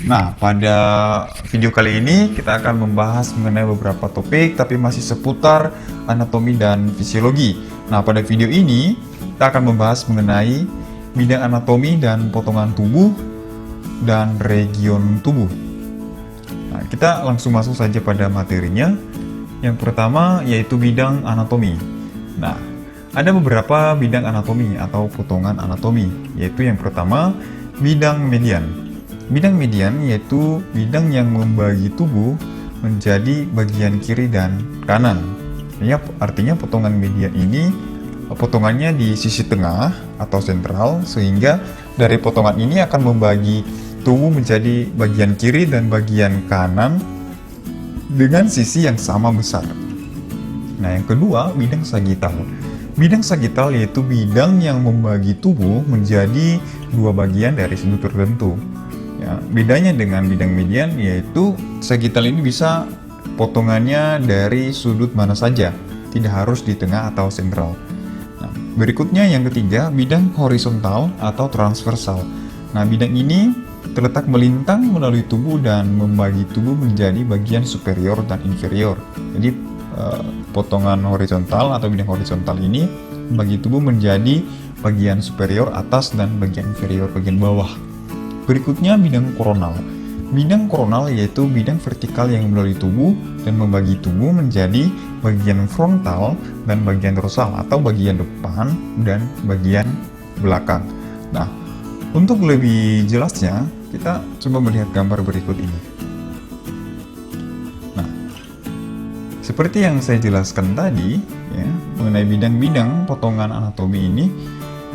Nah, pada video kali ini kita akan membahas mengenai beberapa topik tapi masih seputar anatomi dan fisiologi. Nah, pada video ini kita akan membahas mengenai bidang anatomi dan potongan tubuh dan region tubuh. Nah, kita langsung masuk saja pada materinya. Yang pertama yaitu bidang anatomi. Nah, ada beberapa bidang anatomi atau potongan anatomi, yaitu yang pertama bidang median. Bidang median yaitu bidang yang membagi tubuh menjadi bagian kiri dan kanan. Artinya potongan median ini potongannya di sisi tengah atau sentral, sehingga dari potongan ini akan membagi tubuh menjadi bagian kiri dan bagian kanan dengan sisi yang sama besar. Nah, yang kedua bidang sagital. Bidang sagital yaitu bidang yang membagi tubuh menjadi dua bagian dari sudut tertentu. Ya, bedanya dengan bidang median yaitu sagital ini bisa potongannya dari sudut mana saja, tidak harus di tengah atau sentral. Nah, berikutnya yang ketiga, bidang horizontal atau transversal. Nah, bidang ini terletak melintang melalui tubuh dan membagi tubuh menjadi bagian superior dan inferior. Jadi potongan horizontal atau bidang horizontal ini membagi tubuh menjadi bagian superior atas dan bagian inferior bagian bawah. Berikutnya bidang koronal. Bidang koronal yaitu bidang vertikal yang melalui tubuh dan membagi tubuh menjadi bagian frontal dan bagian dorsal atau bagian depan dan bagian belakang. Nah, untuk lebih jelasnya kita coba melihat gambar berikut ini. Nah, seperti yang saya jelaskan tadi ya, mengenai bidang-bidang potongan anatomi ini,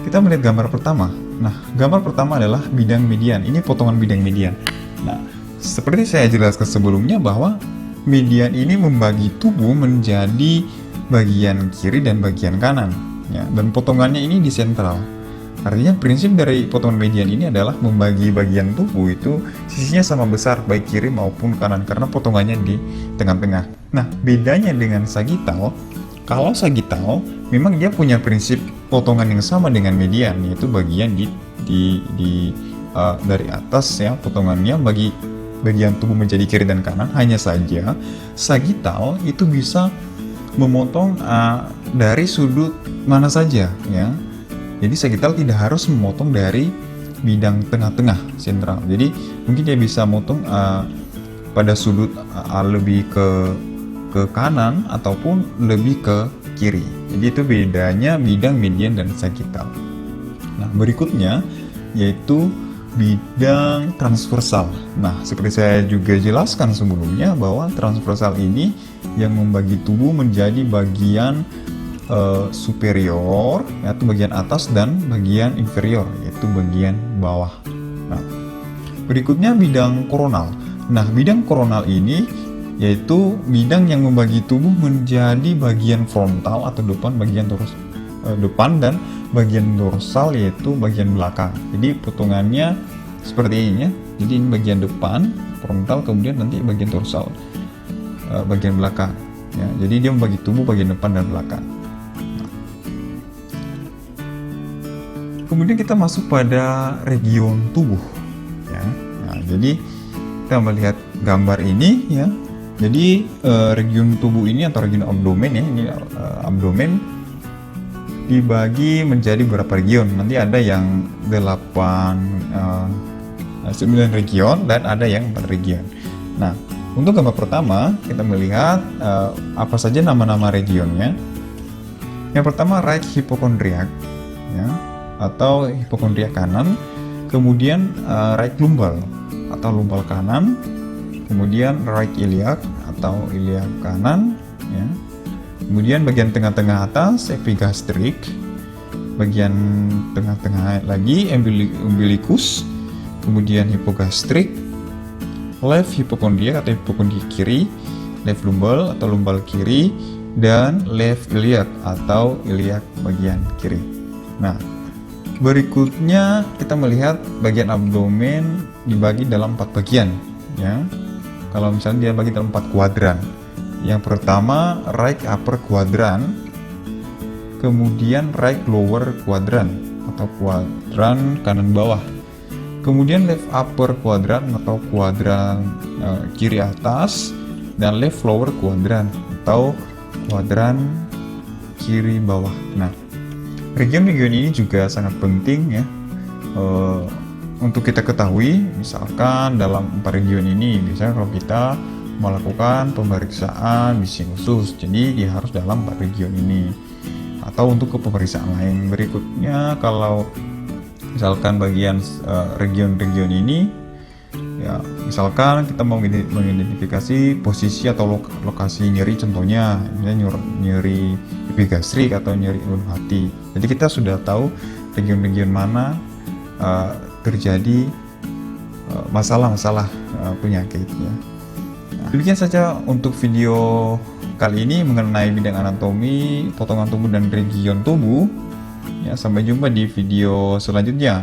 kita melihat gambar pertama. Nah, gambar pertama adalah bidang median. Ini potongan bidang median. Nah, seperti saya jelaskan sebelumnya bahwa median ini membagi tubuh menjadi bagian kiri dan bagian kanan. Ya, dan potongannya ini di sentral. Artinya prinsip dari potongan median ini adalah membagi bagian tubuh itu sisinya sama besar baik kiri maupun kanan karena potongannya di tengah-tengah. Nah, bedanya dengan sagital, kalau sagital memang dia punya prinsip potongan yang sama dengan median, yaitu bagian dari atas ya, potongannya bagi bagian tubuh menjadi kiri dan kanan. Hanya saja sagital itu bisa memotong dari sudut mana saja ya. Jadi sagital tidak harus memotong dari bidang tengah-tengah sentral. Jadi mungkin dia bisa motong pada sudut lebih ke kanan ataupun lebih ke kiri. Jadi itu bedanya bidang median dan sagital. Nah, berikutnya yaitu bidang transversal. Nah, seperti saya juga jelaskan sebelumnya bahwa transversal ini yang membagi tubuh menjadi bagian superior, yaitu bagian atas, dan bagian inferior, yaitu bagian bawah. Nah, berikutnya bidang koronal. Nah, bidang koronal ini yaitu bidang yang membagi tubuh menjadi bagian frontal atau depan dan bagian dorsal yaitu bagian belakang. Jadi potongannya seperti ini ya. Jadi ini bagian depan frontal, kemudian nanti bagian dorsal bagian belakang ya. Jadi dia membagi tubuh bagian depan dan belakang. Kemudian kita masuk pada region tubuh ya. Nah, jadi kita melihat gambar ini ya. Jadi region tubuh ini atau region abdomen ya, ini abdomen dibagi menjadi beberapa region. Nanti ada yang 9 region dan ada yang 4 region. Nah, untuk gambar pertama kita melihat apa saja nama-nama regionnya. Yang pertama right hypochondriac ya, atau hipokondriak kanan. Kemudian right lumbal atau lumbal kanan. Kemudian right iliac atau iliac kanan ya. Kemudian bagian tengah-tengah atas epigastrik, bagian tengah-tengah lagi umbilicus, kemudian hipogastrik, left hypochondriac atau hipokondriak kiri, left lumbal atau lumbal kiri, dan left iliac atau iliac bagian kiri. Nah, berikutnya kita melihat bagian abdomen dibagi dalam 4 bagian ya. Kalau misalnya dia bagi dalam 4 kuadran. Yang pertama right upper quadrant, kemudian right lower quadrant atau kuadran kanan bawah. Kemudian left upper quadrant atau kuadran kiri atas, dan left lower quadrant atau kuadran kiri bawah. Nah, region-region ini juga sangat penting ya untuk kita ketahui. Misalkan dalam 4 region ini, misalnya kalau kita melakukan pemeriksaan bising usus, jadi dia harus dalam 4 region ini. Atau untuk pemeriksaan lain berikutnya, kalau misalkan bagian region-region ini ya, misalkan kita mau mengidentifikasi posisi atau lokasi nyeri, contohnya nyeri epigastrik atau nyeri ulun hati. Jadi kita sudah tahu region-region mana terjadi masalah-masalah penyakitnya. Nah, demikian saja untuk video kali ini mengenai bidang anatomi, potongan tubuh dan region tubuh. Ya, sampai jumpa di video selanjutnya.